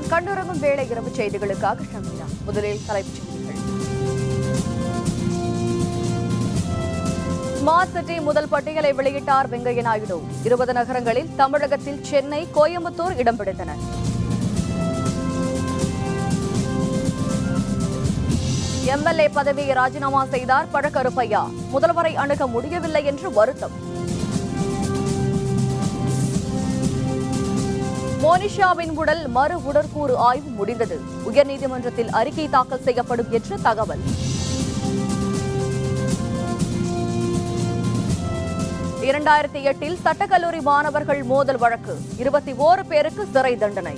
வணக்கம். கண்ணுறங்கும் வேளை இரவு செய்திகளுக்காக ஷமீனா. முதலில் தலைப்புச் செய்திகள். ஸ்மார்ட் சிட்டி முதல் பட்டியலை வெளியிட்டார் வெங்கையா நாயுடு. 20 நகரங்களில் தமிழகத்தில் சென்னை, கோயம்புத்தூர் இடம் பிடித்தன. எம்எல்ஏ பதவியை ராஜினாமா செய்தார் பழக்கருப்பையா. முதல்வரை அணுக முடியவில்லை என்று வருத்தம். மோனிஷாவின் உடல் மறு உடற்கூறு ஆய்வு முடிந்தது. உயர்நீதிமன்றத்தில் அறிக்கை தாக்கல் செய்யப்படும் என்று தகவல். 2008 சட்டக்கல்லூரி மாணவர்கள் மோதல் வழக்கு, 21 பேருக்கு சிறை தண்டனை.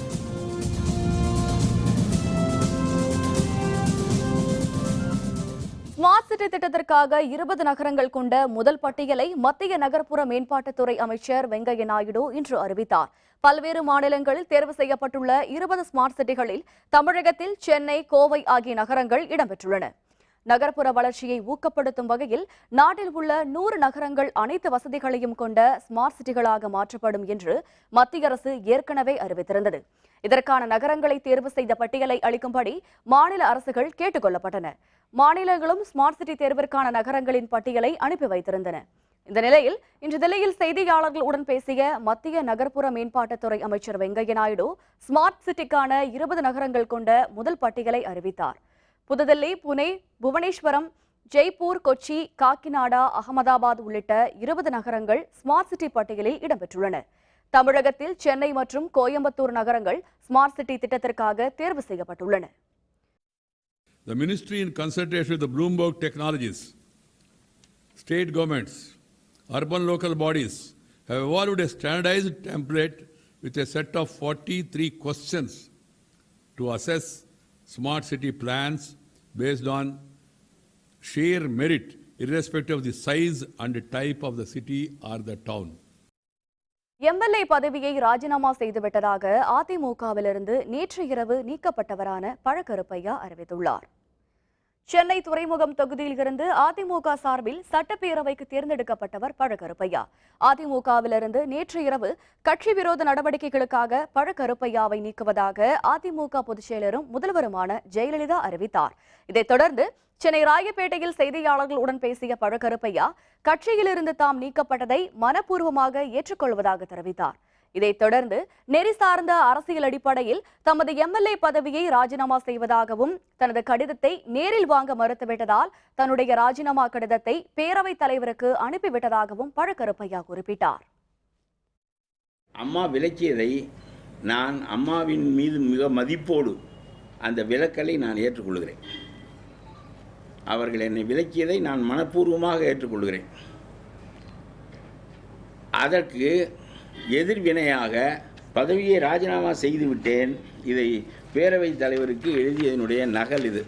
ஸ்மார்ட் சிட்டி திட்டத்திற்காக 20 நகரங்கள் கொண்ட முதல் பட்டியலை மத்திய நகர்ப்புற மேம்பாட்டுத்துறை அமைச்சர் வெங்கையா நாயுடு இன்று அறிவித்தார். பல்வேறு மாநிலங்களில் தேர்வு செய்யப்பட்டுள்ள 20 ஸ்மார்ட் சிட்டிகளில் தமிழகத்தில் சென்னை, கோவை ஆகிய நகரங்கள் இடம்பெற்றுள்ளன. நகர்ப்புற வளர்ச்சியை ஊக்கப்படுத்தும் வகையில் நாட்டில் உள்ள 100 நகரங்கள் அனைத்து வசதிகளையும் கொண்ட ஸ்மார்ட் சிட்டிகளாக மாற்றப்படும் என்று மத்திய அரசு ஏற்கனவே அறிவித்திருந்தது. இதற்கான நகரங்களை தேர்வு செய்த பட்டியலை அளிக்கும்படி மாநில அரசுகள் கேட்டுக் கொள்ளப்பட்டன. மாநிலங்களும் ஸ்மார்ட் சிட்டி தேர்விற்கான நகரங்களின் பட்டியலை அனுப்பி வைத்திருந்தன. இந்த நிலையில் இன்று தில்லியில் செய்தியாளர்களுடன் பேசிய மத்திய நகர்ப்புற மேம்பாட்டுத்துறை அமைச்சர் வெங்கையா நாயுடு ஸ்மார்ட் சிட்டிக்கான 20 நகரங்கள் கொண்ட முதல் பட்டியலை அறிவித்தார். புதுதில்லி, புனே, புவனேஸ்வரம், ஜெய்ப்பூர், கொச்சி, காக்கிநாடா, அகமதாபாத் உள்ளிட்ட 20 நகரங்கள் ஸ்மார்ட் சிட்டி பட்டியலில் இடம்பெற்றுள்ளன. தமிழகத்தில் சென்னை மற்றும் கோயம்புத்தூர் நகரங்கள் ஸ்மார்ட் சிட்டி திட்டத்திற்காக தேர்வு செய்யப்பட்டுள்ளன. The ministry, in consultation with the Bloomberg Technologies, state governments, urban local bodies, have evolved a standardized template with a set of 43 questions to assess smart city plans based on sheer merit, irrespective of the size and the type of the city or the town. MLA பதவியை ராஜினாமா செய்துவிட்டதாக அதிமுகவிலிருந்து நேற்று இரவு நீக்கப்பட்டவரான பழக்கருப்பையா அறிவித்துள்ளார். சென்னை துறைமுகம் தொகுதியில் இருந்து அதிமுக சார்பில் சட்டப்பேரவைக்கு தேர்ந்தெடுக்கப்பட்டவர் பழக்கருப்பையா. அதிமுகவிலிருந்து நேற்று இரவு கட்சி விரோத நடவடிக்கைகளுக்காக பழக்கருப்பையாவை நீக்குவதாக அதிமுக பொதுச் செயலரும் முதல்வருமான ஜெயலலிதா அறிவித்தார். இதைத் தொடர்ந்து சென்னை ராயப்பேட்டையில் செய்தியாளர்களுடன் பேசிய பழக்கருப்பையா கட்சியிலிருந்து தாம் நீக்கப்பட்டதை மனப்பூர்வமாக ஏற்றுக்கொள்வதாக தெரிவித்தார். இதைத் தொடர்ந்து நெறி சார்ந்த அரசியல் அடிப்படையில் தமது எம்எல்ஏ பதவியை ராஜினாமா செய்வதாகவும் தனது கடிதத்தை நேரில் வாங்க மறுத்துவிட்டதால் தன்னுடைய ராஜினாமா கடிதத்தை பேரவைத் தலைவருக்கு அனுப்பிவிட்டதாகவும் பழக்கருப்பையா குறிப்பிட்டார். அம்மா விலக்கியதை நான் அம்மாவின் மீது மிக மதிப்போடு அந்த விலக்கலை நான் ஏற்றுக்கொள்கிறேன். அவர்கள் என்னை விலக்கியதை நான் மனப்பூர்வமாக ஏற்றுக்கொள்கிறேன். அதற்கு எதிர்வினையாக பதவியை ராஜினாமா செய்துவிட்டேன். இதை பேரவைத் தலைவருக்கு எழுதியதனுடைய நகல் இது.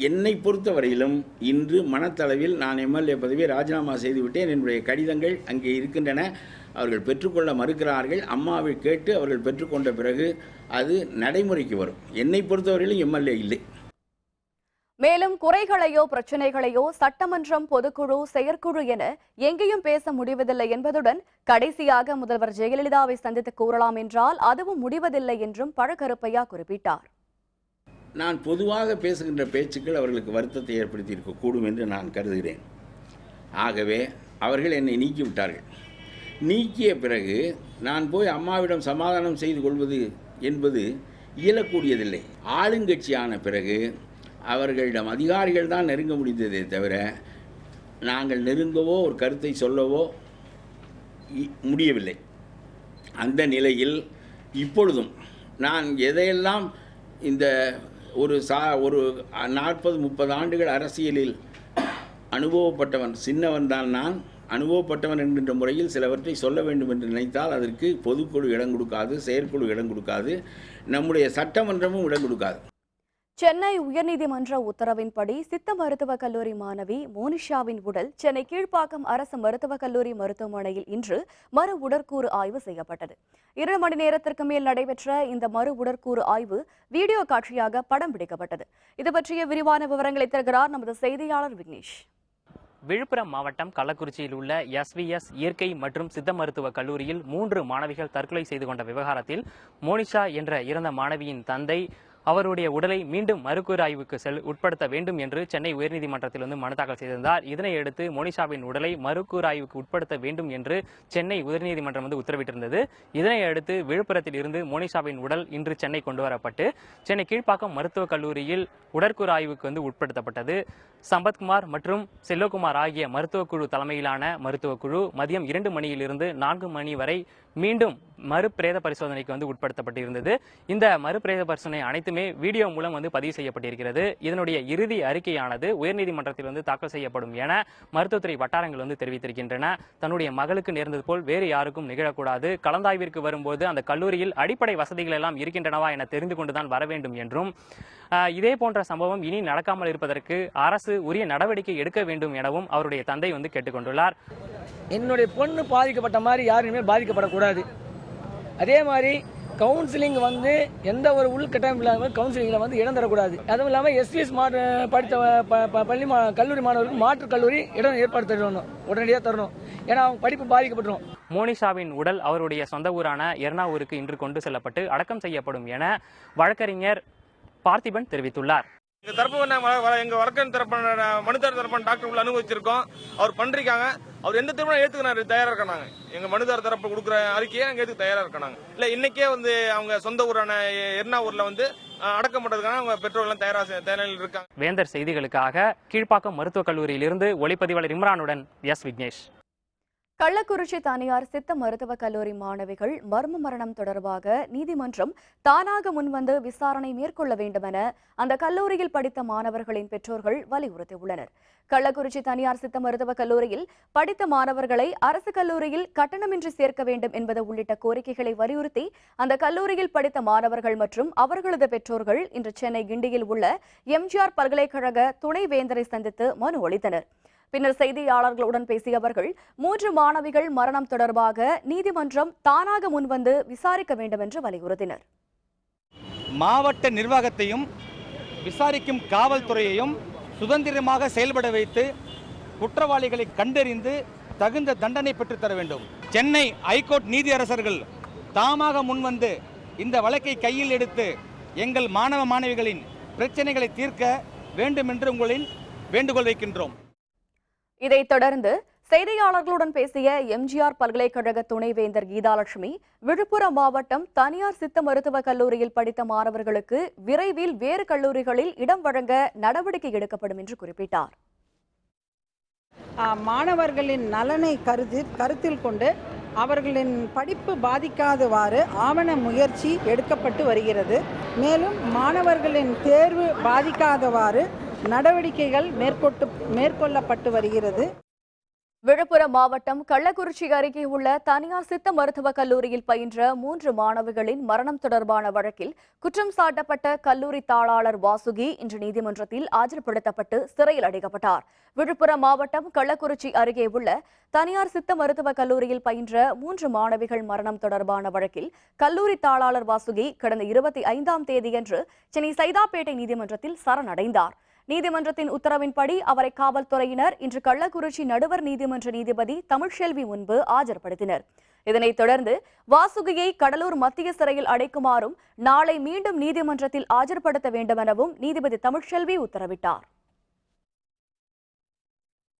என்னை பொறுத்தவரையிலும் இன்று மனத்தளவில் நான் எம்எல்ஏ பதவியை ராஜினாமா செய்துவிட்டேன். என்னுடைய கடிதங்கள் அங்கே இருக்கின்றன. அவர்கள் பெற்றுக்கொள்ள மறுக்கிறார்கள். அம்மாவை கேட்டு அவர்கள் பெற்றுக்கொண்ட பிறகு அது நடைமுறைக்கு வரும். என்னை பொறுத்தவரையிலும் எம்எல்ஏ இல்லை. மேலும் குறைகளையோ பிரச்சினைகளையோ சட்டமன்றம், பொதுக்குழு, செயற்குழு என எங்கேயும் பேச முடிவதில்லை என்பதுடன் கடைசியாக முதல்வர் ஜெயலலிதாவை சந்தித்து கூறலாம் என்றால் அதுவும் முடிவதில்லை என்றும் பழக்கருப்பையா குறிப்பிட்டார். நான் பொதுவாக பேசுகின்ற பேச்சுக்கள் அவர்களுக்கு வருத்தத்தை ஏற்படுத்தி இருக்கக்கூடும் என்று நான் கருதுகிறேன். ஆகவே அவர்கள் என்னை நீக்கிவிட்டார்கள். நீக்கிய பிறகு நான் போய் அம்மாவிடம் சமாதானம் செய்து கொள்வது என்பது இயலக்கூடியதில்லை. ஆளுங்கட்சியான பிறகு அவர்களிடம் அதிகாரிகள் தான் நெருங்க முடிந்ததே தவிர நாங்கள் நெருங்கவோ ஒரு கருத்தை சொல்லவோ முடியவில்லை. அந்த நிலையில் இப்பொழுதும் நான் எதையெல்லாம் இந்த ஒரு 40-30 ஆண்டுகள் அரசியலில் அனுபவப்பட்டவன், சின்னவன் தான் நான். அனுபவப்பட்டவன் என்கின்ற முறையில் சிலவற்றை சொல்ல வேண்டும் என்று நினைத்தால் அதற்கு பொதுக்குழு இடம் கொடுக்காது, செயற்குழு இடம் கொடுக்காது, நம்முடைய சட்டமன்றமும் இடம் கொடுக்காது. சென்னை உயர்நீதிமன்ற உத்தரவின்படி சித்த மருத்துவக் கல்லூரி மாணவி மோனிஷாவின் உடல் சென்னை கீழ்ப்பாக்கம் அரசு மருத்துவக் கல்லூரி மருத்துவமனையில் இன்று மறு உடற்கூறு ஆய்வு செய்யப்பட்டது. 2 மணி நேரத்திற்கு மேல் நடைபெற்ற இந்த மறு உடற்கூறு ஆய்வு வீடியோ காட்சியாக படம் பிடிக்கப்பட்டது. இது பற்றிய விரிவான விவரங்களை தருகிறார் நமது செய்தியாளர் விக்னேஷ். விழுப்புரம் மாவட்டம் கள்ளக்குறிச்சியில் உள்ள SVS இயற்கை மற்றும் சித்த மருத்துவ கல்லூரியில் 3 மாணவிகள் தற்கொலை செய்து கொண்ட விவகாரத்தில் மோனிஷா என்ற இறந்த மாணவியின் தந்தை அவருடைய உடலை மீண்டும் மறுகூராய்வுக்கு உட்படுத்த வேண்டும் என்று சென்னை உயர்நீதிமன்றத்தில் மனு தாக்கல் செய்திருந்தார். இதனையடுத்து மோனிஷாவின் உடலை மறுகூராய்வுக்கு உட்படுத்த வேண்டும் என்று சென்னை உயர்நீதிமன்றம் உத்தரவிட்டிருந்தது. இதனையடுத்து விழுப்புரத்தில் இருந்து மோனிஷாவின் உடல் இன்று சென்னை கொண்டு வரப்பட்டு சென்னை கீழ்ப்பாக்கம் மருத்துவக் கல்லூரியில் உடற்கூராய்வுக்கு உட்படுத்தப்பட்டது. சம்பத்குமார் மற்றும் செல்வகுமார் ஆகிய மருத்துவக் குழு தலைமையிலான மருத்துவக் குழு மதியம் 2 மணியிலிருந்து 4 மணி வரை மீண்டும் மறுபிரேத பரிசோதனைக்கு உட்படுத்தப்பட்டிருந்தது. இந்த மறுபிரேத பரிசோதனை அனைத்துமே வீடியோ மூலம் பதிவு செய்யப்பட்டிருக்கிறது. இதனுடைய இறுதி அறிக்கையானது உயர்நீதிமன்றத்தில் தாக்கல் செய்யப்படும் என மருத்துவத்துறை வட்டாரங்கள் தெரிவித்திருக்கின்றன. தன்னுடைய மகளுக்கு நேர்ந்தது போல் வேறு யாருக்கும் நிகழக்கூடாது, கலந்தாய்விற்கு வரும்போது அந்த கல்லூரியில் அடிப்படை வசதிகள் எல்லாம் இருக்கின்றனவா என தெரிந்து கொண்டுதான் வர வேண்டும் என்றும், இதே போன்ற சம்பவம் இனி நடக்காமல் இருப்பதற்கு அரசு உரிய நடவடிக்கை எடுக்க வேண்டும் எனவும் அவருடைய தந்தை கேட்டுக்கொண்டுள்ளார். என்னுடைய பொண்ணு பாதிக்கப்பட்ட மாதிரி யாருமே பாதிக்கப்படக்கூடாது. அதே மாதிரி கவுன்சிலிங் எந்த ஒரு உள்கட்டமைப்பு இல்லாமல் கவுன்சிலிங்கில் இடம் தரக்கூடாது. அதுவும் இல்லாமல் SVS படித்த பள்ளி கல்லூரி மாணவர்களுக்கு மாற்றுக் கல்லூரி இடம் ஏற்பாடு தரணும், உடனடியாக தரணும். ஏன்னா அவங்க படிப்பு பாதிக்கப்பட்டுரும். மோனிஷாவின் உடல் அவருடைய சொந்த ஊரான எர்ணாவூருக்கு இன்று கொண்டு செல்லப்பட்டு அடக்கம் செய்யப்படும் என வழக்கறிஞர் பார்த்திபன் தெரிவித்துள்ளார். எங்க தரப்பு எங்க வழக்கறிஞர் தரப்பு மனுதாரர் தரப்பு டாக்டர் உள்ள அனுபவிச்சிருக்கோம். அவர் பண்றாங்க. அவர் எந்த திருமணம் ஏத்துக்க தயாரா இருக்காங்க. எங்க மனுதாரர் தரப்பு கொடுக்குற அறிக்கையை நாங்க ஏத்துக்க தயாரா இருக்காங்க. இல்ல இன்னைக்கே அவங்க சொந்த ஊரான எர்ணாவூர்ல அடக்கம் பண்றதுக்கான அவங்க பெற்றோர் எல்லாம் தயாரில் இருக்காங்க. வேந்தர் செய்திகளுக்காக கீழ்ப்பாக்கம் மருத்துவக் கல்லூரியிலிருந்து ஒளிப்பதிவாளர் இம்ரானுடன் S. விக்னேஷ். கள்ளக்குறிச்சி தனியார் சித்த மருத்துவக் கல்லூரி மாணவிகள் மர்ம மரணம் தொடர்பாக நீதிமன்றம் தானாக முன்வந்து விசாரணை மேற்கொள்ள வேண்டும் என அந்த கல்லூரியில் படித்த மாணவர்களின் பெற்றோர்கள் வலியுறுத்தியுள்ளனர். கள்ளக்குறிச்சி தனியார் சித்த மருத்துவக் கல்லூரியில் படித்த மாணவர்களை அரசு கல்லூரியில் கட்டணமின்றி சேர்க்க வேண்டும் என்பது உள்ளிட்ட கோரிக்கைகளை வலியுறுத்தி அந்த கல்லூரியில் படித்த மாணவர்கள் மற்றும் அவர்களது பெற்றோர்கள் இன்று சென்னை கிண்டியில் உள்ள MGR பல்கலைக்கழக துணைவேந்தரை சந்தித்து மனு அளித்தனர். பின்னர் செய்தியாளர்களுடன் பேசிய அவர்கள் 3 மாணவிகள் மரணம் தொடர்பாக நீதிமன்றம் தானாக முன்வந்து விசாரிக்க வேண்டும் என்று வலியுறுத்தினர். மாவட்ட நிர்வாகத்தையும் விசாரிக்கும் காவல்துறையையும் சுதந்திரமாக செயல்பட வைத்து குற்றவாளிகளை கண்டறிந்து தகுந்த தண்டனை பெற்றுத்தர வேண்டும். சென்னை ஐகோர்ட் நீதியரசர்கள் தாமாக முன்வந்து இந்த வழக்கை கையில் எடுத்து எங்கள் மாணவ மாணவிகளின் பிரச்சனைகளை தீர்க்க வேண்டும் என்று உங்களின் வேண்டுகோள் வைக்கின்றோம். இதைத் தொடர்ந்து செய்தியாளர்களுடன் பேசிய MGR பல்கலைக்கழக துணைவேந்தர் கீதாலட்சுமி, விழுப்புரம் மாவட்டம் தனியார் சித்த மருத்துவக் கல்லூரியில் படித்த மாணவர்களுக்கு விரைவில் வேறு கல்லூரிகளில் இடம் வழங்க நடவடிக்கை எடுக்கப்படும் என்று குறிப்பிட்டார். மாணவர்களின் நலனை கருத்தில் கொண்டு அவர்களின் படிப்பு பாதிக்காதவாறு ஆவண முயற்சி எடுக்கப்பட்டு வருகிறது. மேலும் மாணவர்களின் தேர்வு பாதிக்காதவாறு நடவடிக்கைகள் மேற்கொள்ளப்பட்டு வருகிறது. விழுப்புரம் மாவட்டம் கள்ளக்குறிச்சி அருகே உள்ள தனியார் சித்த மருத்துவக் கல்லூரியில் பயின்ற 3 மாணவிகளின் மரணம் தொடர்பான வழக்கில் குற்றம் சாட்டப்பட்ட கல்லூரி தாளாளர் வாசுகி இன்று நீதிமன்றத்தில் ஆஜர்படுத்தப்பட்டு சிறையில் அடைக்கப்பட்டார். விழுப்புரம் மாவட்டம் கள்ளக்குறிச்சி அருகே உள்ள தனியார் சித்த மருத்துவக் கல்லூரியில் பயின்ற 3 மாணவிகள் மரணம் தொடர்பான வழக்கில் கல்லூரி தாளாளர் வாசுகி கடந்த 25ஆம் தேதியன்று சென்னை சைதாப்பேட்டை நீதிமன்றத்தில் சரணடைந்தார். நீதிமன்றத்தின் உத்தரவின்படி அவரை காவல்துறையினர் இன்று கள்ளக்குறிச்சி நடுவர் நீதிமன்ற நீதிபதி தமிழ்செல்வி முன்பு ஆஜர்படுத்தினர். இதனைத் தொடர்ந்து வாசுகியை கடலூர் மத்திய சிறையில் அடைக்குமாறும் நாளை மீண்டும் நீதிமன்றத்தில் ஆஜர்படுத்த வேண்டும் எனவும் நீதிபதி தமிழ்செல்வி உத்தரவிட்டார்.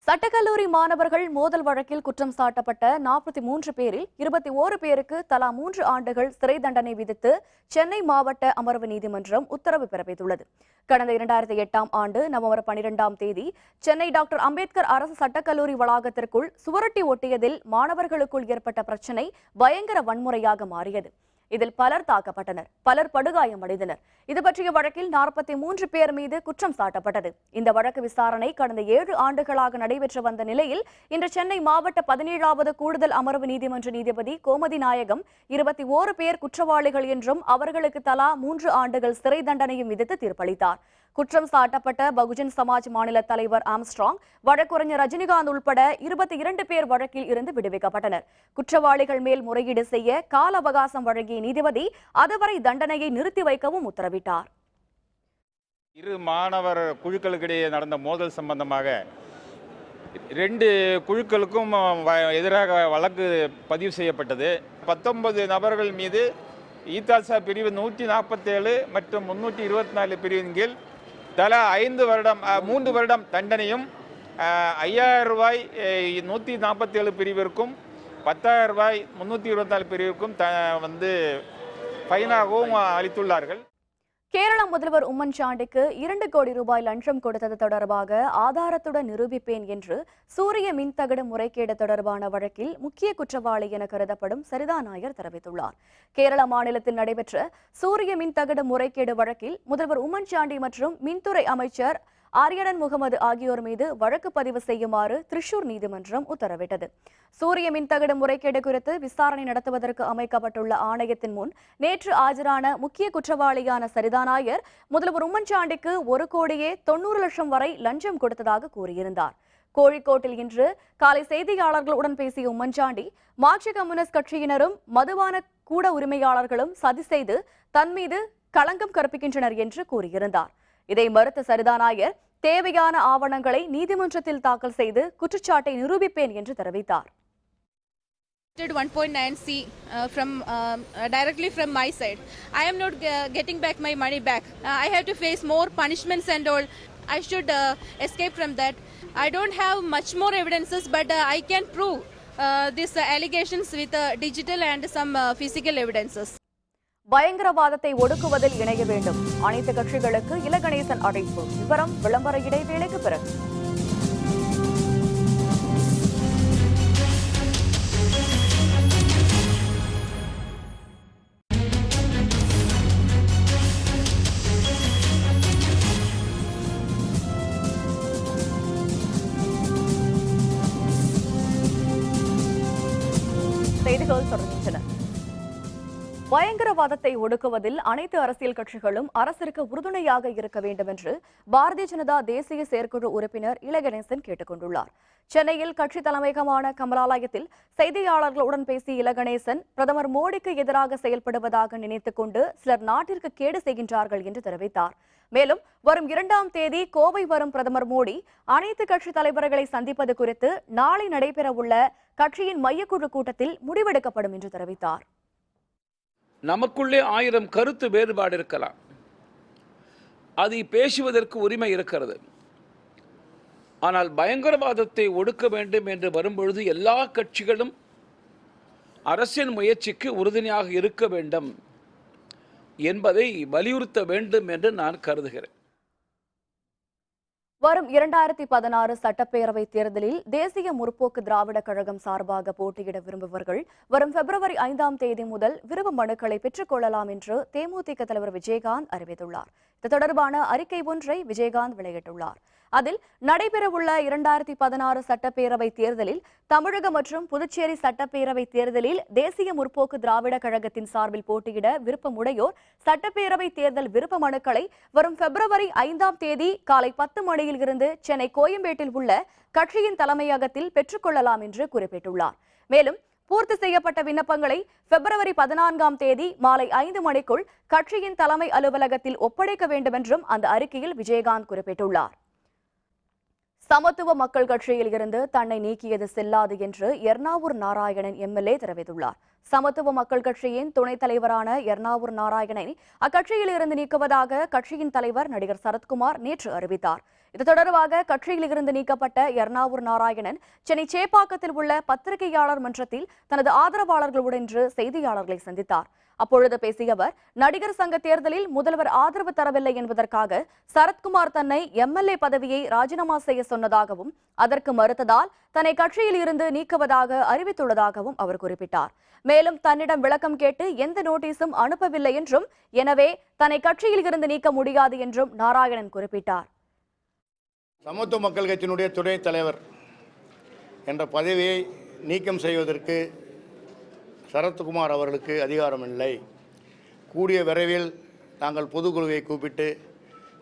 சட்டக்கல்லூரி மாணவர்கள் மோதல் வழக்கில் குற்றம் சாட்டப்பட்ட 43 பேரில் 21 பேருக்கு தலா 3 ஆண்டுகள் சிறை தண்டனை விதித்து சென்னை மாவட்ட அமர்வு நீதிமன்றம் உத்தரவு பிறப்பித்துள்ளது. கடந்த 2008ஆம் ஆண்டு நவம்பர் 12ஆம் தேதி சென்னை டாக்டர் அம்பேத்கர் அரசு சட்டக்கல்லூரி வளாகத்திற்குள் சுவரொட்டி ஒட்டியதில் மாணவர்களுக்குள் ஏற்பட்ட பிரச்சினை பயங்கர வன்முறையாக மாறியது. இதில் பலர் தாக்கப்பட்டனர், பலர் படுகாயமடைந்தனர். இது பற்றிய வழக்கில் 43 பேர் மீது குற்றம் சாட்டப்பட்டது. இந்த வழக்கு விசாரணை கடந்த 7 ஆண்டுகளாக நடைபெற்று வந்த நிலையில் இன்று சென்னை மாவட்ட 17வது கூடுதல் அமர்வு நீதிமன்ற நீதிபதி கோமதி நாயகம் 21 பேர் குற்றவாளிகள் என்றும் அவர்களுக்கு தலா 3 ஆண்டுகள் சிறை தண்டனையும் விதித்து தீர்ப்பளித்தார். குற்றம் சாட்டப்பட்ட பகுஜன் சமாஜ் மாநில தலைவர் ஆம்ஸ்ட்ராங், வழக்கறிஞர் ரஜினிகாந்த் உட்பட 22 பேர் வழக்கில் இருந்து விடுவிக்கப்பட்டனர். குற்றவாளிகள் மேல் முறையீடு செய்ய கால அவகாசம் வழங்கிய நீதிபதி அதுவரை தண்டனையை நிறுத்தி வைக்கவும் உத்தரவிட்டார். இரு மாணவர் குழுக்களுக்கிடையே நடந்த மோதல் சம்பந்தமாக 2 குழுக்களுக்கும் எதிராக வழக்கு பதிவு செய்யப்பட்டது. 19 நபர்கள் மீது ஈதாசா பிரிவு 147 மற்றும் 324 பிரிவின் கீழ் தலா 5 வருடம் 3 வருடம் தண்டனையும் 5000 ரூபாய் 147 பிரிவிற்கும் 10,000 ரூபாய் 324 பிரிவிற்கும் ஃபைனாகவும் அளித்துள்ளார்கள். கேரள முதல்வர் உம்மன் சாண்டிக்கு 2 கோடி ரூபாய் லஞ்சம் கொடுத்தது தொடர்பாக ஆதாரத்துடன் நிரூபிப்பேன் என்று சூரிய மின்தகடு முறைகேடு தொடர்பான வழக்கில் முக்கிய குற்றவாளி என கருதப்படும் சரிதா நாயர் தெரிவித்துள்ளார். கேரள மாநிலத்தில் நடைபெற்ற சூரிய மின்தகடு முறைகேடு வழக்கில் முதல்வர் உம்மன் சாண்டி மற்றும் மின்துறை அமைச்சர் ஆரியடன் முகமது ஆகியோர் மீது வழக்கு பதிவு செய்யுமாறு திரிசூர் நீதிமன்றம் உத்தரவிட்டது. சூரிய மின்தகடு முறைகேடு குறித்து விசாரணை நடத்துவதற்கு அமைக்கப்பட்டுள்ள ஆணையத்தின் முன் நேற்று ஆஜரான முக்கிய குற்றவாளியான சரிதா நாயர் முதல்வர் உம்மன் சாண்டிக்கு 1,90,00,000 வரை லஞ்சம் கொடுத்ததாக கூறியிருந்தார். கோழிக்கோட்டில் இன்று காலை செய்தியாளர்களுடன் பேசிய உம்மன் சாண்டி, மார்க்சிஸ்ட் கம்யூனிஸ்ட் கட்சியினரும் மதுபான கூட உரிமையாளர்களும் சதி செய்து தன் மீது களங்கம் கற்பிக்கின்றனர் என்று கூறியிருந்தார். இதை மறுத்த சரிதா நாயர் தேவையான ஆவணங்களை நீதிமன்றத்தில் தாக்கல் செய்து குற்றச்சாட்டை நிரூபிப்பேன் என்று தெரிவித்தார். 1.9C directly from my side. I am not getting back my money back. I have to face more punishments and all. I should escape from that. I don't have much more evidences, but I can prove these allegations with digital and some physical evidences. பயங்கரவாதத்தை ஒடுக்குவதில் இணைய வேண்டும். அனைத்து கட்சிகளுக்கு இலகணேசன் அழைப்பு. விவரம் விளம்பர இடைவேளைக்கு பிறகு. செய்திகள் தொடர்கின்றன. பயங்கரவாதத்தை ஒடுக்குவதில் அனைத்து அரசியல் கட்சிகளும் அரசிற்கு உறுதுணையாக இருக்க வேண்டும் என்று பாரதிய ஜனதா தேசிய செயற்குழு உறுப்பினர் இலகணேசன் கேட்டுக் கொண்டுள்ளார். சென்னையில் கட்சி தலைமையகமான கமலாலயத்தில் செய்தியாளர்களுடன் பேசிய இலகணேசன், பிரதமர் மோடிக்கு எதிராக செயல்படுவதாக நினைத்துக் கொண்டு சிலர் நாட்டிற்கு கேடு செய்கின்றார்கள் என்று தெரிவித்தார். மேலும் வரும் 2ஆம் தேதி கோவை வரும் பிரதமர் மோடி அனைத்து கட்சி தலைவர்களை சந்திப்பது குறித்து நாளை நடைபெறவுள்ள கட்சியின் மையக்குழு கூட்டத்தில் முடிவெடுக்கப்படும் என்று தெரிவித்தார். நமக்குள்ளே 1000 கருத்து வேறுபாடு இருக்கலாம், அதை பேசுவதற்கு உரிமை இருக்கிறது. ஆனால் பயங்கரவாதத்தை ஒடுக்க வேண்டும் என்று வரும்பொழுது எல்லா கட்சிகளும் அரசின் முயற்சிக்கு உறுதுணையாக இருக்க வேண்டும் என்பதை வலியுறுத்த வேண்டும் என்று நான் கருதுகிறேன். வரும் 2016 சட்டப்பேரவை தேர்தலில் தேசிய முற்போக்கு திராவிட கழகம் சார்பாக போட்டியிட விரும்புபவர்கள் வரும் பிப்ரவரி 5ஆம் தேதி முதல் விருப்ப மனுக்களை பெற்றுக் கொள்ளலாம் என்று தேமுதிக தலைவர் விஜயகாந்த் அறிவித்துள்ளார். இது தொடர்பான அறிக்கை ஒன்றை விஜயகாந்த் வெளியிட்டுள்ளார். அதில் நடைபெறவுள்ள 2016 சட்டப்பேரவை தேர்தலில் தமிழக மற்றும் புதுச்சேரி சட்டப்பேரவை தேர்தலில் தேசிய முற்போக்கு திராவிட கழகத்தின் சார்பில் போட்டியிட விருப்பமுடையோர் சட்டப்பேரவை தேர்தல் விருப்ப மனுக்களை வரும் பிப்ரவரி 5ஆம் தேதி காலை 10 மணியில் இருந்து சென்னை கோயம்பேட்டில் உள்ள கட்சியின் தலைமையகத்தில் பெற்றுக்கொள்ளலாம் என்று குறிப்பிட்டுள்ளார். மேலும் பூர்த்தி செய்யப்பட்ட விண்ணப்பங்களை பிப்ரவரி 14ஆம் தேதி மாலை 5 மணிக்குள் கட்சியின் தலைமை அலுவலகத்தில் ஒப்படைக்க வேண்டும் என்றும் அந்த அறிக்கையில் விஜயகாந்த் குறிப்பிட்டுள்ளார். சமத்துவ மக்கள் கட்சியில் இருந்து தன்னை நீக்கியது செல்லாது என்று எர்ணாவூர் நாராயணன் எம்எல்ஏ தெரிவித்துள்ளார். சமத்துவ மக்கள் கட்சியின் துணைத் தலைவரான எர்ணாவூர் நாராயணனை அக்கட்சியில் இருந்து நீக்குவதாக கட்சியின் தலைவர் நடிகர் சரத்குமார் நேற்று அறிவித்தார். இது தொடர்பாக கட்சியில் இருந்து நீக்கப்பட்ட எர்ணாவூர் நாராயணன் சென்னை சேப்பாக்கத்தில் உள்ள பத்திரிகையாளர் மன்றத்தில் தனது ஆதரவாளர்களுடன் இன்று செய்தியாளர்களை சந்தித்தார். அப்பொழுது பேசிய அவர், நடிகர் சங்க தேர்தலில் முதல்வர் ஆதரவு தரவில்லை என்பதற்காக சரத்குமார் தன்னை எம்எல்ஏ பதவியை ராஜினாமா செய்ய சொன்னதாகவும் அதற்கு மறுத்ததால் தன்னை கட்சியில் இருந்து நீக்குவதாக அறிவித்துள்ளதாகவும் அவர் குறிப்பிட்டார். மேலும் தன்னிடம் விளக்கம் கேட்டு எந்த நோட்டீஸும் அனுப்பவில்லை என்றும், எனவே தன்னை கட்சியில் இருந்து நீக்க முடியாது என்றும் நாராயணன் குறிப்பிட்டார். சமத்துவ மக்கள் கட்சியினுடைய துணைத் தலைவர் என்ற பதவியை நீக்கம் செய்வதற்கு சரத்குமார் அவர்களுக்கு அதிகாரம் இல்லை. கூடிய விரைவில் நாங்கள் பொதுக்குழுவை கூப்பிட்டு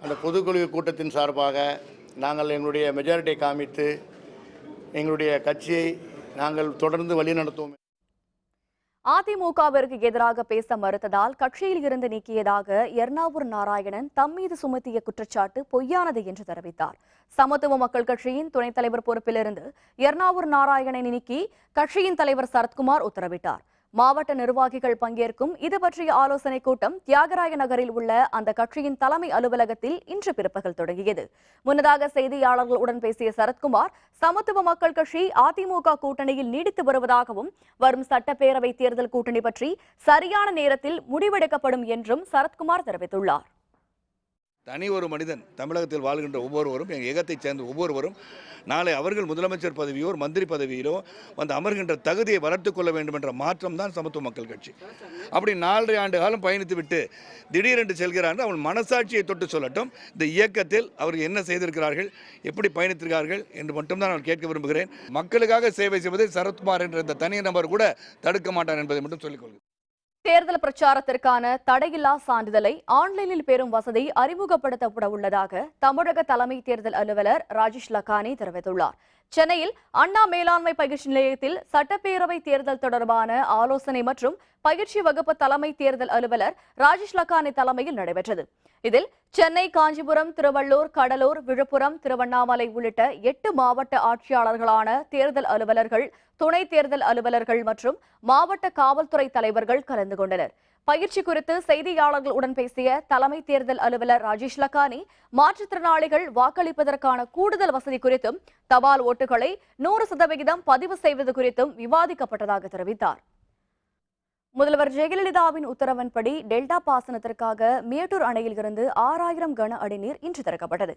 அந்த பொதுக்குழு கூட்டத்தின் சார்பாக நாங்கள் எங்களுடைய மெஜாரிட்டியை காமித்து எங்களுடைய கட்சியை நாங்கள் தொடர்ந்து வழிநடத்துவோம். அதிமுகவிற்கு எதிராக பேச மறுத்ததால் கட்சியில் இருந்து நீக்கியதாக எர்ணாவூர் நாராயணன் தம் மீது சுமத்திய குற்றச்சாட்டு பொய்யானது என்று தெரிவித்தார். சமத்துவ மக்கள் கட்சியின் துணைத் தலைவர் பொறுப்பிலிருந்து எர்ணாவூர் நாராயணனை நீக்கி கட்சியின் தலைவர் சரத்குமார் உத்தரவிட்டார். மாவட்ட நிர்வாகிகள் பங்கேற்கும் இது பற்றிய ஆலோசனைக் கூட்டம் தியாகராய நகரில் உள்ள அந்த கட்சியின் தலைமை அலுவலகத்தில் இன்று பிற்பகல் தொடங்கியது. முன்னதாக செய்தியாளர்களுடன் பேசிய சரத்குமார், சமத்துவ மக்கள் கட்சி அதிமுக கூட்டணியில் நீடித்து வருவதாகவும் வரும் சட்டப்பேரவை தேர்தல் கூட்டணி பற்றி சரியான நேரத்தில் முடிவெடுக்கப்படும் என்றும் சரத்குமார் தெரிவித்துள்ளார். தனி ஒரு மனிதன் தமிழகத்தில் வாழ்கின்ற ஒவ்வொருவரும் எங்கள் இயக்கத்தைச் சேர்ந்த ஒவ்வொருவரும் நாளை அவர்கள் முதலமைச்சர் பதவியோ மந்திரி பதவியிலோ வந்து அமர்கின்ற தகுதியை வளர்த்துக் கொள்ள வேண்டும் என்ற மாற்றம் தான் சமத்துவ மக்கள் கட்சி. அப்படி 4.5 ஆண்டு காலம் பயணித்து விட்டு திடீரென்று செல்கிறார்கள். அவள் மனசாட்சியை தொட்டு சொல்லட்டும், இந்த இயக்கத்தில் அவர்கள் என்ன செய்திருக்கிறார்கள், எப்படி பயணித்திருக்கிறார்கள் என்று மட்டும்தான் நான் கேட்க விரும்புகிறேன். மக்களுக்காக சேவை செய்வதை சரத்குமார் என்ற இந்த தனி நபர் கூட தடுக்க மாட்டார் என்பதை மட்டும் சொல்லிக் கொள்கிறேன். தேர்தல் பிரச்சாரத்திற்கான தடையில்லா சான்றிதழை ஆன்லைனில் பெறும் வசதி அறிமுகப்படுத்தப்பட உள்ளதாக தமிழக தலைமை தேர்தல் அலுவலர் ராஜேஷ் லக்கானி தெரிவித்துள்ளார். சென்னையில் அண்ணா மேலாண்மை பயிற்சி நிலையத்தில் சட்டப்பேரவை தேர்தல் தொடர்பான ஆலோசனை மற்றும் பயிற்சி வகுப்பு தலைமை தேர்தல் அலுவலர் ராஜேஷ் லக்கானி தலைமையில் நடைபெற்றது. இதில் சென்னை, காஞ்சிபுரம், திருவள்ளூர், கடலூர், விழுப்புரம், திருவண்ணாமலை உள்ளிட்ட 8 மாவட்ட ஆட்சியாளர்களான தேர்தல் அலுவலர்கள், துணை தேர்தல் அலுவலர்கள் மற்றும் மாவட்ட காவல்துறை தலைவர்கள் கலந்து கொண்டனர். பயிற்சி குறித்து செய்தியாளர்களுடன் பேசிய தலைமை தேர்தல் அலுவலர் ராஜேஷ் லக்கானி, மாற்றுத்திறனாளிகள் வாக்களிப்பதற்கான கூடுதல் வசதி குறித்தும் தபால் ஓட்டுகளை 100% பதிவு செய்வது குறித்தும் விவாதிக்கப்பட்டதாக தெரிவித்தார். முதல்வர் ஜெயலலிதாவின் உத்தரவின்படி டெல்டா பாசனத்திற்காக மேட்டூர் அணையில் இருந்து 6000 கன அடி நீர் இன்று திறக்கப்பட்டது.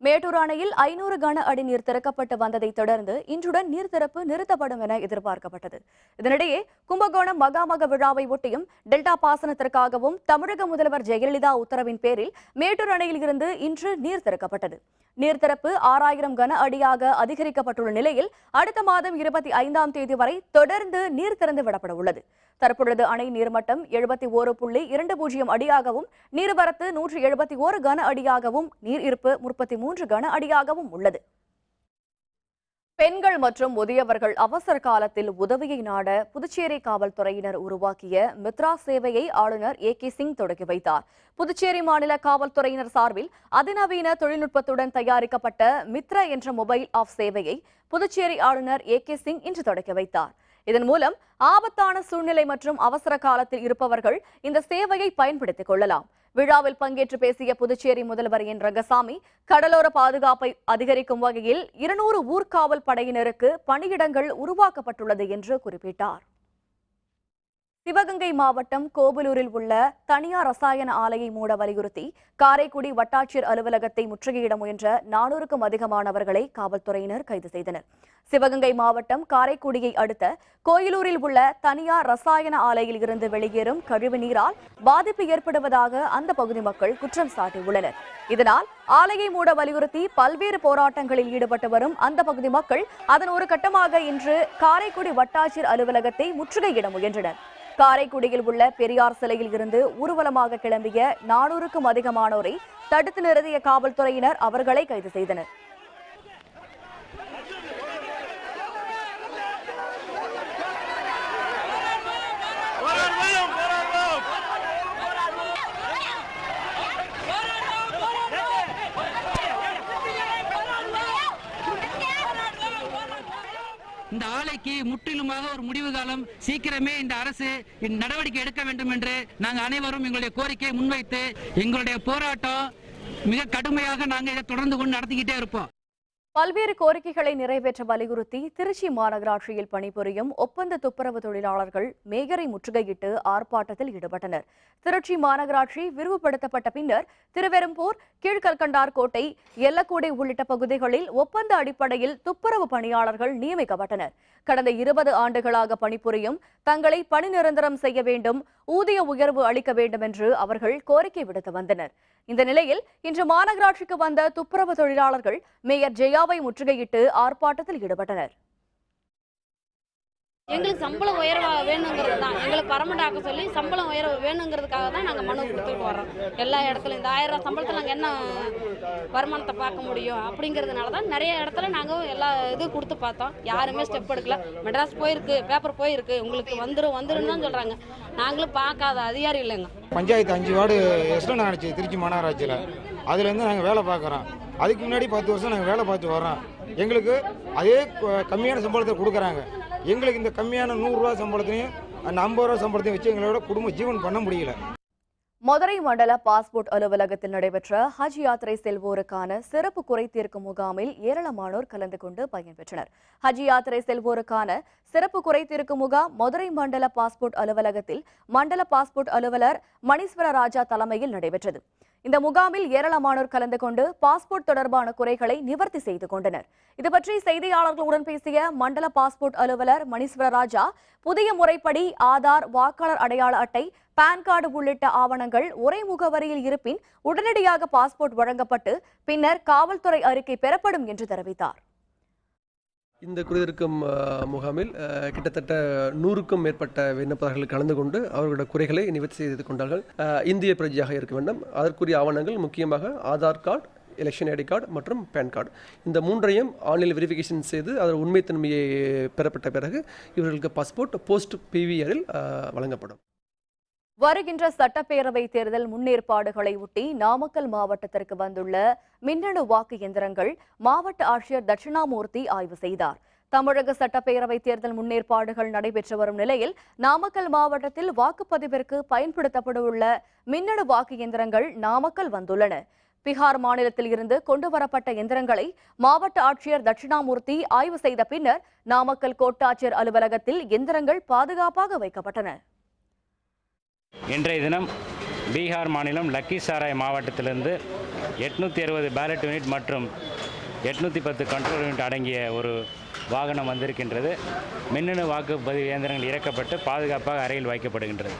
மேட்டூர் அணையில் 500 கன அடி நீர் திறக்கப்பட்டு வந்ததை தொடர்ந்து இன்றுடன் நீர் திறப்பு நிறுத்தப்படும் என எதிர்பார்க்கப்பட்டது. இதனிடையே கும்பகோணம் மகாமக விழாவை ஒட்டியும் டெல்டா பாசனத்திற்காகவும் தமிழக முதல்வர் ஜெயலலிதா உத்தரவின் பேரில் மேட்டூர் அணையில் இருந்து இன்று நீர் திறக்கப்பட்டது. நீர் திறப்பு 6000 கன அடியாக அதிகரிக்கப்பட்டுள்ள நிலையில் அடுத்த மாதம் 25ஆம் தேதி வரை தொடர்ந்து நீர் திறந்து விடப்பட உள்ளது. தற்பொழுது அணை நீர்மட்டம் 71.20 அடியாகவும் நீர்வரத்து 171 கன அடியாகவும் நீர் இருப்பு 33 கன அடியாகவும் உள்ளது. பெண்கள் மற்றும் முதியவர்கள் அவசர காலத்தில் உதவியை நாட புதுச்சேரி காவல்துறையினர் உருவாக்கிய மித்ரா சேவையை ஆளுநர் ஏ.கே. சிங் தொடங்கி வைத்தார். புதுச்சேரி மாநில காவல்துறையினர் சார்பில் அதிநவீன தொழில்நுட்பத்துடன் தயாரிக்கப்பட்ட மித்ரா என்ற மொபைல் ஆப் சேவையை புதுச்சேரி ஆளுநர் ஏ.கே. சிங் இன்று தொடங்கி வைத்தார். இதன் மூலம் ஆபத்தான சூழ்நிலை மற்றும் அவசர காலத்தில் இருப்பவர்கள் இந்த சேவையை பயன்படுத்திக் கொள்ளலாம். விழாவில் பங்கேற்று பேசிய புதுச்சேரி முதல்வர் என் ரங்கசாமி, கடலோர பாதுகாப்பை அதிகரிக்கும் வகையில் 200 ஊர்காவல் படையினருக்கு பணியிடங்கள் உருவாக்கப்பட்டுள்ளது என்று குறிப்பிட்டார். சிவகங்கை மாவட்டம் கோவிலூரில் உள்ள தனியார் ரசாயன ஆலையை மூட வலியுறுத்தி காரைக்குடி வட்டாட்சியர் அலுவலகத்தை முற்றுகையிட முயன்ற 400க்கும் அதிகமானவர்களை காவல்துறையினர் கைது செய்தனர். சிவகங்கை மாவட்டம் காரைக்குடியை அடுத்த கோயிலூரில் உள்ள தனியார் ரசாயன ஆலையில் இருந்து வெளியேறும் கழிவு நீரால் பாதிப்பு ஏற்படுவதாக அந்த பகுதி மக்கள் குற்றம் சாட்டியுள்ளனர். இதனால் ஆலையை மூட வலியுறுத்தி பல்வேறு போராட்டங்களில் ஈடுபட்டு வரும் அந்த பகுதி மக்கள் அதன் ஒரு கட்டமாக இன்று காரைக்குடி வட்டாட்சியர் அலுவலகத்தை முற்றுகையிட முயன்றனர். காரைக்குடியில் உள்ள பெரியார் சிலையில் இருந்து ஊர்வலமாக கிளம்பிய 400க்கும் அதிகமானோரை தடுத்து நிறுத்திய காவல்துறையினர் அவர்களை கைது செய்தனர். இந்த ஆலைக்கு முற்றிலுமாக ஒரு முடிவு காலம் சீக்கிரமே இந்த அரசு நடவடிக்கை எடுக்க வேண்டும் என்று நாங்கள் அனைவரும் எங்களுடைய கோரிக்கையை முன்வைத்து எங்களுடைய போராட்டம் மிக கடுமையாக நாங்கள் இதை தொடர்ந்து கொண்டு நடத்திக்கிட்டே இருப்போம். பல்வேறு கோரிக்கைகளை நிறைவேற்ற வலியுறுத்தி திருச்சி மாநகராட்சியில் பணிபுரியும் ஒப்பந்த துப்புரவு தொழிலாளர்கள் மேயரை முற்றுகையிட்டு ஆர்ப்பாட்டத்தில் ஈடுபட்டனர். திருச்சி மாநகராட்சி விரிவுபடுத்தப்பட்ட பின்னர் திருவெரும்பூர், கீழ்கல்கண்டார் கோட்டை, எல்லக்கூடை உள்ளிட்ட பகுதிகளில் ஒப்பந்த அடிப்படையில் துப்புரவு பணியாளர்கள் நியமிக்கப்பட்டனர். கடந்த 20 ஆண்டுகளாக பணிபுரியும் தங்களை பணி நிரந்தரம் செய்ய வேண்டும், ஊதிய உயர்வு அளிக்க வேண்டும் என்று அவர்கள் கோரிக்கை விடுத்து வந்தனர். இந்த நிலையில் இன்று மாநகராட்சிக்கு வந்த துப்புரவு தொழிலாளர்கள் மேயர் ஜெயாவை முற்றுகையிட்டு ஆர்ப்பாட்டத்தில் ஈடுபட்டனர். எங்களுக்கு சம்பளம் உயர வேணுங்கிறது தான், எங்களுக்கு பர்மனெண்ட் ஆக்க சொல்லி சம்பளம் உயர வேணுங்கிறதுக்காக தான் நாங்கள் மனு கொடுத்துட்டு வரோம். எல்லா இடத்துலையும் இந்த 1000 ரூபா சம்பளத்தில் நாங்கள் என்ன வருமானத்தை பார்க்க முடியும் அப்படிங்கிறதுனால தான் நிறைய இடத்துல நாங்கள் எல்லா இதுவும் கொடுத்து பார்த்தோம். யாருமே ஸ்டெப் எடுக்கல. மெட்ராஸ் போயிருக்கு, பேப்பர் போயிருக்கு, உங்களுக்கு வந்துருன்னு தான் சொல்கிறாங்க. நாங்களும் பார்க்காத அதிகாரி இல்லைங்க. பஞ்சாயத்து 5 வார்டு எஸ்டன் ஆச்சு திருச்சி மாநகராட்சியில். அதுலேருந்து நாங்கள் வேலை பார்க்குறோம். அதுக்கு முன்னாடி 10 வருஷம் நாங்கள் வேலை பார்த்து வரோம். எங்களுக்கு அதே கம்மியான சம்பளத்தை கொடுக்குறாங்க. எங்களுக்கு இந்த கம்மியான 100 ரூபா சம்பளத்தையும் அந்த 50 ரூபா சம்பளத்தையும் வச்சு எங்களோட குடும்ப ஜீவன் பண்ண முடியல. மதுரை மண்டல பாஸ்போர்ட் அலுவலகத்தில் நடைபெற்ற ஹஜ் யாத்திரை செல்வோருக்கான சிறப்பு குறை தீர்க்கும் முகாமில் ஏராளமானோர் கலந்து கொண்டு பயன்பெற்றனர். ஹஜ் யாத்திரை செல்வோருக்கான சிறப்பு குறை தீர்க்கும் முகாம் மதுரை மண்டல பாஸ்போர்ட் அலுவலகத்தில் மண்டல பாஸ்போர்ட் அலுவலர் மணீஸ்வர ராஜா தலைமையில் நடைபெற்றது. இந்த முகாமில் ஏராளமானோர் கலந்து கொண்டு பாஸ்போர்ட் தொடர்பான குறைகளை நிவர்த்தி செய்து கொண்டனர். இதுபற்றி செய்தியாளர்களுடன் பேசிய மண்டல பாஸ்போர்ட் அலுவலர் மணீஸ்வர ராஜா, புதிய முறைப்படி ஆதார், வாக்காளர் அடையாள அட்டை, பான் கார்டு உள்ளிட்ட ஆவணங்கள் ஒரே முகவரியில் இருப்பின் உடனடியாக பாஸ்போர்ட் வழங்கப்பட்டு பின்னர் காவல்துறை அறிக்கை பெறப்படும் என்று தெரிவித்தார். இந்த குறைதீர்க்கும் முகாமில் கிட்டத்தட்ட 100க்கும் மேற்பட்ட விண்ணப்பதாரர்கள் கலந்து கொண்டு அவர்களோட குறைகளை நிவர்த்தி செய்து கொண்டார்கள். இந்திய பிரஜையாக இருக்க வேண்டும். அதற்குரிய ஆவணங்கள் முக்கியமாக Aadhaar card, election ID card மற்றும் பேன் கார்டு. இந்த 3ஐயும் ஆன்லைன் வெரிஃபிகேஷன் செய்து அதன் உண்மைத்தன்மையை பெறப்பட்ட பிறகு இவர்களுக்கு பாஸ்போர்ட் போஸ்ட் பிவிஆரில் வழங்கப்படும். வருகின்ற சட்டப்பேரவை தேர்தல் முன்னேற்பாடுகளை ஒட்டி நாமக்கல் மாவட்டத்திற்கு வந்துள்ள மின்னணு வாக்கு எந்திரங்கள் மாவட்ட ஆட்சியர் தட்சிணாமூர்த்தி ஆய்வு செய்தார். தமிழக சட்டப்பேரவை தேர்தல் முன்னேற்பாடுகள் நடைபெற்று வரும் நிலையில் நாமக்கல் மாவட்டத்தில் வாக்குப்பதிவிற்கு பயன்படுத்தப்படவுள்ள மின்னணு வாக்கு எந்திரங்கள் நாமக்கல் வந்துள்ளன. பீகார் மாநிலத்தில் இருந்து கொண்டுவரப்பட்ட எந்திரங்களை மாவட்ட ஆட்சியர் தட்சிணாமூர்த்தி ஆய்வு செய்த பின்னர் நாமக்கல் கோட்டாட்சியர் அலுவலகத்தில் எந்திரங்கள் பாதுகாப்பாக வைக்கப்பட்டன. இன்றைய தினம் பீகார் மாநிலம் லக்கிசாராய் மாவட்டத்திலிருந்து 860 பேலட் யூனிட் மற்றும் 810 கண்ட்ரோல் யூனிட் அடங்கிய ஒரு வாகனம் வந்திருக்கின்றது. மின்னணு வாக்குப்பதிவு இயந்திரங்கள் இறக்கப்பட்டு பாதுகாப்பாக அறையில் வைக்கப்படுகின்றது.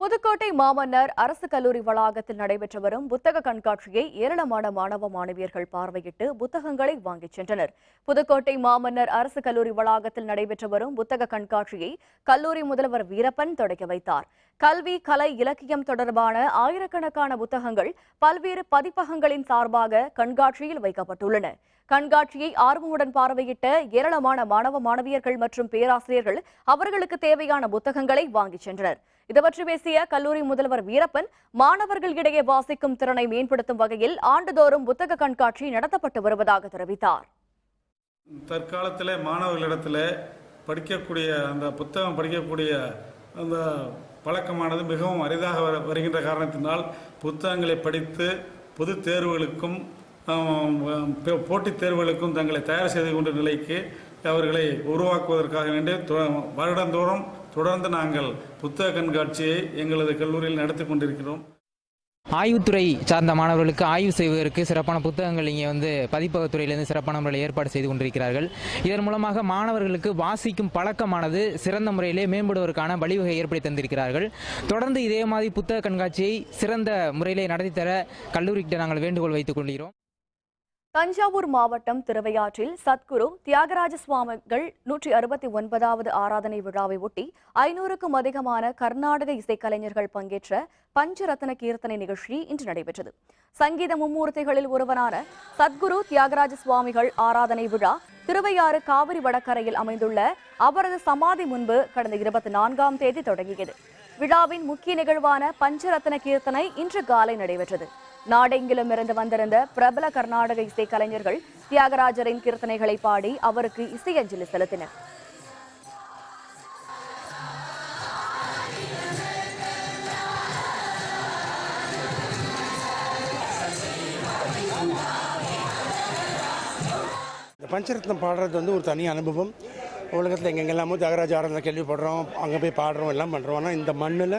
புதுக்கோட்டை மாமன்னர் அரசு கல்லூரி வளாகத்தில் நடைபெற்று வரும் புத்தக கண்காட்சியை ஏராளமான மாணவ மாணவியர்கள் பார்வையிட்டு புத்தகங்களை வாங்கிச் சென்றனர். புதுக்கோட்டை மாமன்னர் அரசு கல்லூரி வளாகத்தில் நடைபெற்று வரும் புத்தக கண்காட்சியை கல்லூரி முதல்வர் வீரப்பன் தொடங்கி வைத்தார். கல்வி, கலை, இலக்கியம் தொடர்பான ஆயிரக்கணக்கான புத்தகங்கள் பல்வேறு பதிப்பகங்களின் சார்பாக கண்காட்சியில் வைக்கப்பட்டுள்ளன. கண்காட்சியை ஆர்வமுடன் பார்வையிட்ட ஏராளமான மாணவ மாணவியர்கள் மற்றும் பேராசிரியர்கள் அவர்களுக்கு தேவையான புத்தகங்களை வாங்கிச் சென்றனர். இதுபற்றி பேசிய கல்லூரி முதல்வர் வீரப்பன், மாணவர்களிடையே வாசிக்கும் திறனை மேம்படுத்தும் வகையில் ஆண்டுதோறும் புத்தக கண்காட்சி நடத்தப்பட்டு வருவதாக தெரிவித்தார். தற்காலத்தில் மாணவர்களிடத்தில் படிக்கக்கூடிய அந்த புத்தகம் படிக்கக்கூடிய அந்த பழக்கமானது மிகவும் அரிதாக வருகின்ற காரணத்தினால் புத்தகங்களை படித்து பொது தேர்வுகளுக்கும் போட்டித் தேர்வுகளுக்கும் தங்களை தயார் செய்து கொண்ட நிலைக்கு அவர்களை உருவாக்குவதற்காக வேண்டி வருடந்தோறும் தொடர்ந்து நாங்கள் புத்தக கண்காட்சியை எங்களது கல்லூரியில் நடத்தி கொண்டிருக்கிறோம். ஆய்வுத்துறை சார்ந்த மாணவர்களுக்கு ஆய்வு செய்வதற்கு சிறப்பான புத்தகங்கள் இங்கே பதிப்பகத்துறையிலிருந்து சிறப்பான முறையில் ஏற்பாடு செய்து கொண்டிருக்கிறார்கள். இதன் மூலமாக மாணவர்களுக்கு வாசிக்கும் பழக்கமானது சிறந்த முறையிலே மேம்படுவதற்கான வழிவகை ஏற்படுத்தி தந்திருக்கிறார்கள். தொடர்ந்து இதே மாதிரி புத்தக கண்காட்சியை சிறந்த முறையிலே நடத்தித்தர கல்லூரிக்கிட்ட நாங்கள் வேண்டுகோள் வைத்துக் கொள்கிறோம். தஞ்சாவூர் மாவட்டம் திருவையாற்றில் சத்குரு தியாகராஜ சுவாமிகள் 169வது ஆராதனை விழாவை ஒட்டி 500க்கும் அதிகமான கர்நாடக இசைக்கலைஞர்கள் பங்கேற்ற பஞ்சரத்ன கீர்த்தனை நிகழ்ச்சி இன்று நடைபெற்றது. சங்கீத மும்மூர்த்திகளில் ஒருவரான சத்குரு தியாகராஜ சுவாமிகள் ஆராதனை விழா திருவையாறு காவிரி வடகரையில் அமைந்துள்ள அவரது சமாதி முன்பு கடந்த 24ஆம் தேதி தொடங்கியது. விழாவின் முக்கிய நிகழ்வான பஞ்சரத்ன கீர்த்தனை இன்று காலை நடைபெற்றது. நாடெங்கிலும் இருந்து வந்திருந்த பிரபல கர்நாடக இசைக்கலைஞர்கள் தியாகராஜரின் கீர்த்தனைகளை பாடி அவருக்கு இசையஞ்சலி செலுத்தினர். பஞ்சரத்னம் பாடுறது ஒரு தனி அனுபவம். உலகத்தில் எங்கெல்லாமோ தியாகராஜ ஆராதனை கேள்விப்படுறோம், அங்கே போய் பாடுறோம், எல்லாம் பண்ணுறோம். ஆனால் இந்த மண்ணில்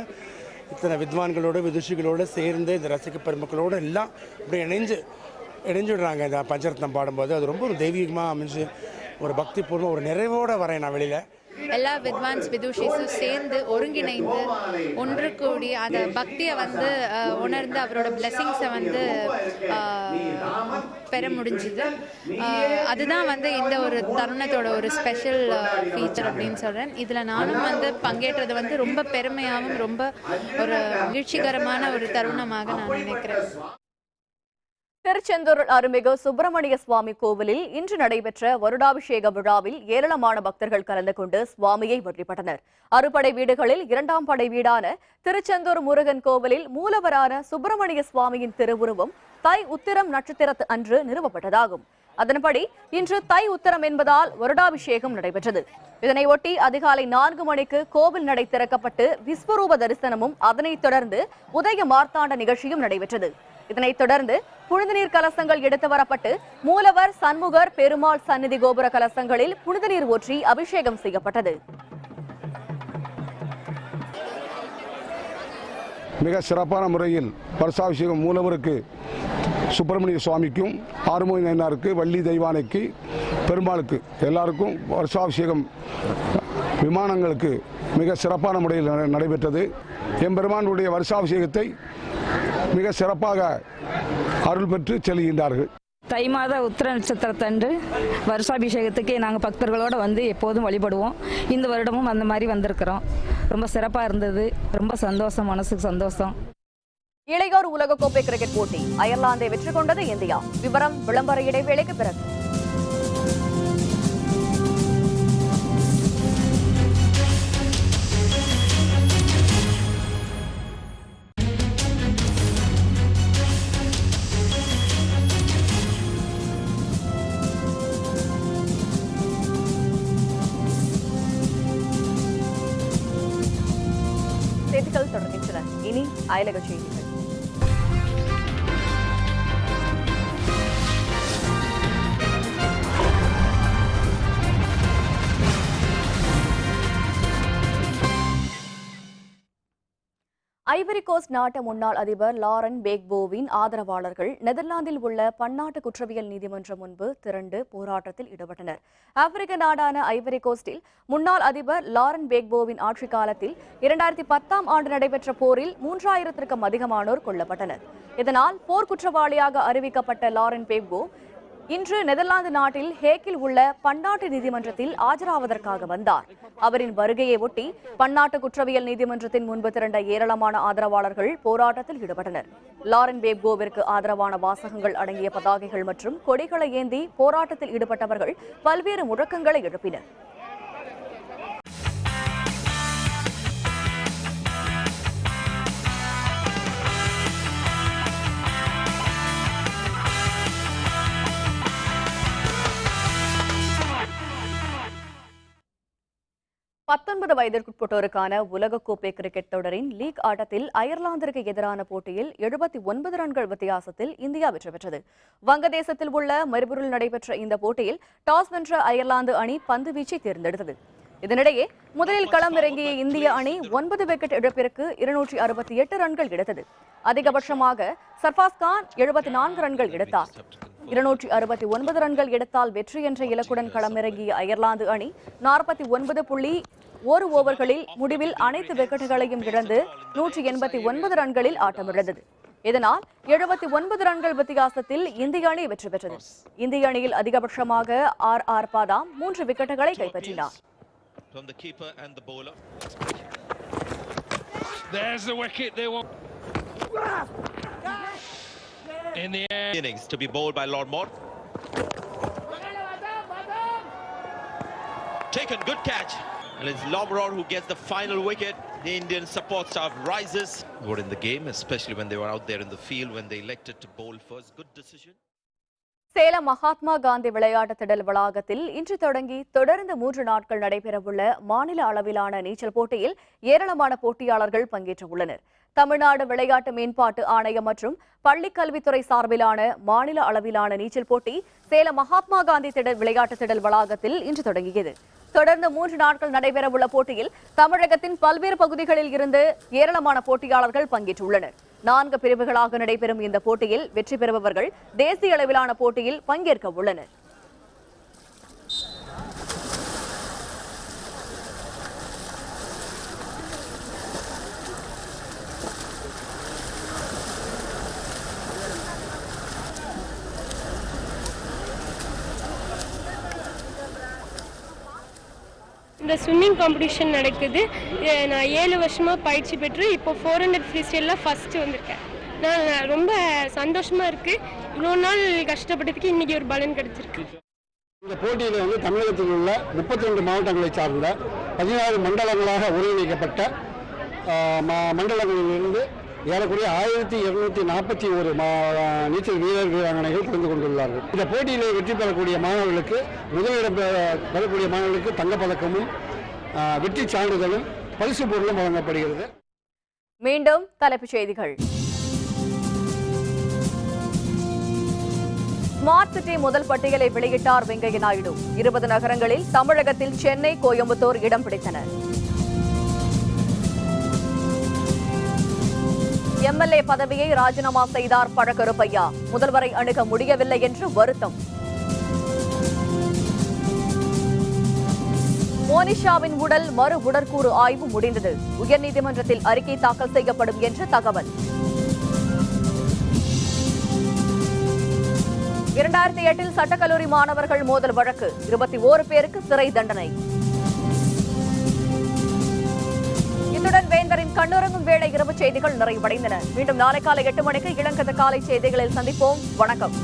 இத்தனை வித்வான்களோடு விதுஷிகளோடு சேர்ந்து இந்த ரசிக பெருமக்களோடு எல்லாம் இப்படி இணைஞ்சுடுறாங்க. இந்த பஞ்சரத்னம் பாடும்போது அது ரொம்ப ஒரு தெய்வீகமாக அமைஞ்சு ஒரு பக்திபூர்வம் ஒரு நிறைவோடு வரேன் நான் வெளியில். எல்லா வித்வான்ஸ் விதுஷிஸும் சேர்ந்து ஒருங்கிணைந்து ஒன்று கூடி அதை பக்தியை வந்து உணர்ந்து அவரோட பிளெஸிங்ஸை வந்து பெற முடிஞ்சுது. அதுதான் வந்து இந்த ஒரு தருணத்தோட ஒரு ஸ்பெஷல் ஃபீச்சர் அப்படின்னு சொல்கிறேன். இதில் நானும் வந்து பங்கேற்றது வந்து ரொம்ப பெருமையாகவும் ரொம்ப ஒரு மகிழ்ச்சிகரமான ஒரு தருணமாக நான் நினைக்கிறேன். திருச்செந்தூர் அருள்மிகு சுப்பிரமணிய சுவாமி கோவிலில் இன்று நடைபெற்ற வருடாபிஷேக விழாவில் ஏராளமான பக்தர்கள் கலந்து கொண்டு சுவாமியை வழிபட்டனர். அறுபடை வீடுகளில் 2ஆம் படை வீடான திருச்செந்தூர் முருகன் கோவிலில் மூலவரான சுப்பிரமணிய சுவாமியின் திருவுருவம் தை உத்திரம் நட்சத்திரத்து அன்று நிறுவப்பட்டதாகும். அதன்படி இன்று தை உத்திரம் என்பதால் வருடாபிஷேகம் நடைபெற்றது. இதனையொட்டி அதிகாலை 4 மணிக்கு கோவில் நடை திறக்கப்பட்டு விஸ்வரூப தரிசனமும் அதனைத் தொடர்ந்து உதய மார்த்தாண்ட நிகழ்ச்சியும் நடைபெற்றது. இதனைத் தொடர்ந்து புனித நீர் கலசங்கள் எடுத்து வரப்பட்டு மூலவர், சண்முகர், பெருமாள் சந்நிதி கோபுர கலசங்களில் புனித நீர் ஊற்றி அபிஷேகம் செய்யப்பட்டது. மிக சிறப்பான முறையில் வருஷாபிஷேகம் மூலவருக்கு சுப்பிரமணிய சுவாமிக்கும், ஆறுமுக நயினாருக்கு, வள்ளி தெய்வானைக்கு, பெருமாளுக்கு எல்லாருக்கும் வருஷாபிஷேகம் விமானங்களுக்கு மிக சிறப்பான முறையில் நடைபெற்றது. எம்பெருமானுடைய வருஷாபிஷேகத்தை மிக சிறப்பாக அருள் பெற்று செல்கின்றார்கள். தை மாத உத்திர நட்சத்திரத்தன்று வருஷாபிஷேகத்துக்கு நாங்கள் பக்தர்களோடு வந்து எப்போதும் வழிபடுவோம். இந்த வருடமும் அந்த மாதிரி வந்திருக்கிறோம். ரொம்ப சிறப்பாக இருந்தது. ரொம்ப சந்தோஷம், மனசுக்கு சந்தோஷம். இளையோர் உலகக்கோப்பை கிரிக்கெட் போட்டி அயர்லாந்தை வெற்றி கொண்டது இந்தியா. விவரம் விளம்பர இடைவேளைக்கு பிறகு. செய்திகள் தொடர்கின்றன. இனி அயலக செய்திகள். ஐவரி கோஸ்ட் நாட்டு முன்னாள் அதிபர் லாரன் பேக்போவின் ஆதரவாளர்கள் நெதர்லாந்தில் உள்ள பன்னாட்டு குற்றவியல் நீதிமன்றம் முன்பு திரண்டு போராட்டத்தில் ஈடுபட்டனர். ஆப்பிரிக்க நாடான ஐவரி கோஸ்டில் முன்னாள் அதிபர் லாரன் பேக்போவின் ஆட்சி காலத்தில் 2010ஆம் ஆண்டு நடைபெற்ற போரில் 3000க்கும் அதிகமானோர் கொல்லப்பட்டனர். இதனால் போர் குற்றவாளியாக அறிவிக்கப்பட்ட லாரன் பேக்போ இன்று நெதர்லாந்து நாட்டில் ஹேக்கில் உள்ள பன்னாட்டு நீதிமன்றத்தில் ஆஜராவதற்காக வந்தார். அவரின் வருகையை ஒட்டி பன்னாட்டு குற்றவியல் நீதிமன்றத்தின் முன்பு திரண்ட ஏராளமான ஆதரவாளர்கள் போராட்டத்தில் ஈடுபட்டனர். லாரன் பேக்போவிற்கு ஆதரவான வாசகங்கள் அடங்கிய பதாகைகள் மற்றும் கொடிகளை ஏந்தி போராட்டத்தில் ஈடுபட்டவர்கள் பல்வேறு முழக்கங்களை எழுப்பினர். வயதிற்குட்பட்டோருக்கான உலகக்கோப்பை கிரிக்கெட் தொடரின் லீக் ஆட்டத்தில் அயர்லாந்திற்கு எதிரான போட்டியில் 79 ரன்கள் வித்தியாசத்தில் இந்தியா வெற்றி பெற்றது. வங்கதேசத்தில் உள்ள மெல்போர்னில் நடைபெற்ற இந்த போட்டியில் டாஸ் வென்ற அயர்லாந்து அணி பந்து வீச்சை தேர்ந்தெடுத்தது. இதனிடையே முதலில் களமிறங்கிய இந்திய அணி 9 விக்கெட் இழப்பிற்கு 268 ரன்கள் எடுத்தது. அதிகபட்சமாக சர்ஃபாஸ் கான் 74 ரன்கள் எடுத்தார். 269 ரன்கள் எடுத்தால் வெற்றி என்ற இலக்குடன் களமிறங்கிய அயர்லாந்து அணி 49.1 ஓவர்களில் முடிவில் அனைத்து விக்கெட்டுகளையும் இழந்து 189 ரன்களில் ஆட்டமிழந்தது. இதனால் 79 ரன்கள் வித்தியாசத்தில் இந்திய அணி வெற்றி பெற்றது. இந்திய அணியில் அதிகபட்சமாக ஆர் பாதாம் 3 விக்கெட்டுகளை கைப்பற்றினார். In the innings to be bowled by Lord Moore. Taken, good catch. And it's Lomrod who gets the final wicket. The Indian support staff rises. Good in the game, especially when they were out there in the field when they elected to bowl first. Good decision. Salem Mahatma Gandhi விளையாட்டு திடல் வளாகத்தில் இன்று தொடங்கி தொடர்ந்து 3 நாட்கள் நடைபெறவுள்ள மாநில அளவிலான நீச்சல் போட்டியில் ஏராளமான போட்டியாளர்கள் பங்கேற்ற உள்ளனர். தமிழ்நாடு விளையாட்டு மேம்பாட்டு ஆணையம் மற்றும் பள்ளிக்கல்வித்துறை சார்பிலான மாநில அளவிலான நீச்சல் போட்டி சேலம் மகாத்மா காந்தி விளையாட்டு திடல் வளாகத்தில் இன்று தொடங்கியது. தொடர்ந்து 3 நாட்கள் நடைபெறவுள்ள போட்டியில் தமிழகத்தின் பல்வேறு பகுதிகளில் இருந்து ஏராளமான போட்டியாளர்கள் பங்கேற்றுள்ளனர். 4 பிரிவுகளாக நடைபெறும் இந்த போட்டியில் வெற்றி பெறுபவர்கள் தேசிய அளவிலான போட்டியில் பங்கேற்க உள்ளனர். இந்த ஸ்விம்மிங் காம்படிஷன் நடக்குது. நான் 7 வருஷமாக பயிற்சி பெற்று இப்போ 400 ஃப்ரீ ஸ்டைலில் ஃபஸ்ட்டு வந்திருக்கேன். நான் ரொம்ப சந்தோஷமாக இருக்குது. இவ்வளோ நாள் கஷ்டப்பட்டதுக்கு இன்றைக்கி ஒரு பலன் கிடச்சிருக்கு. இந்த போட்டியில் வந்து தமிழகத்தில் உள்ள 32 மாவட்டங்களை சார்ந்த 16 மண்டலங்களாக ஒருங்கிணைக்கப்பட்ட மண்டலங்களிலிருந்து ஏறக்குறைய 1241 நீச்சல் வீரர் வீராங்கனைகள் கலந்து கொண்டுள்ளார்கள். இந்த போட்டியிலே வெற்றி பெறக்கூடிய மாணவர்களுக்கு முதலிடம் பெறக்கூடிய மாணவர்களுக்கு தங்கப்பதக்கமும் வெற்றி சான்றிதழும் பரிசு பொருளும் வழங்கப்படுகிறது. மீண்டும் தலைப்புச் செய்திகள். ஸ்மார்ட் சிட்டி முதல் பட்டியலை வெளியிட்டார் வெங்கையா நாயுடு. 20 நகரங்களில் தமிழகத்தில் சென்னை, கோயம்புத்தூர் இடம் பிடித்தன. எம்எல்ஏ பதவியை ராஜினாமா செய்தார் பழக்கருப்பையா. முதல்வரை அணுக முடியவில்லை என்று வருத்தம். மோனிஷாவின் உடல் மறு உடற்கூறு ஆய்வு முடிந்தது. உயர்நீதிமன்றத்தில் அறிக்கை தாக்கல் செய்யப்படும் என்று தகவல். 2008 சட்டக்கல்லூரி மாணவர்கள் மோதல் வழக்கு 21 பேருக்கு சிறை தண்டனை. இத்துடன் வேந்தரின் கண்ணுறங்கும் வேளை இரவு செய்திகள் நிறைவடைந்தன. மீண்டும் நாளை காலை 8 மணிக்கு இளங்கத காலை செய்திகளில் சந்திப்போம். வணக்கம்.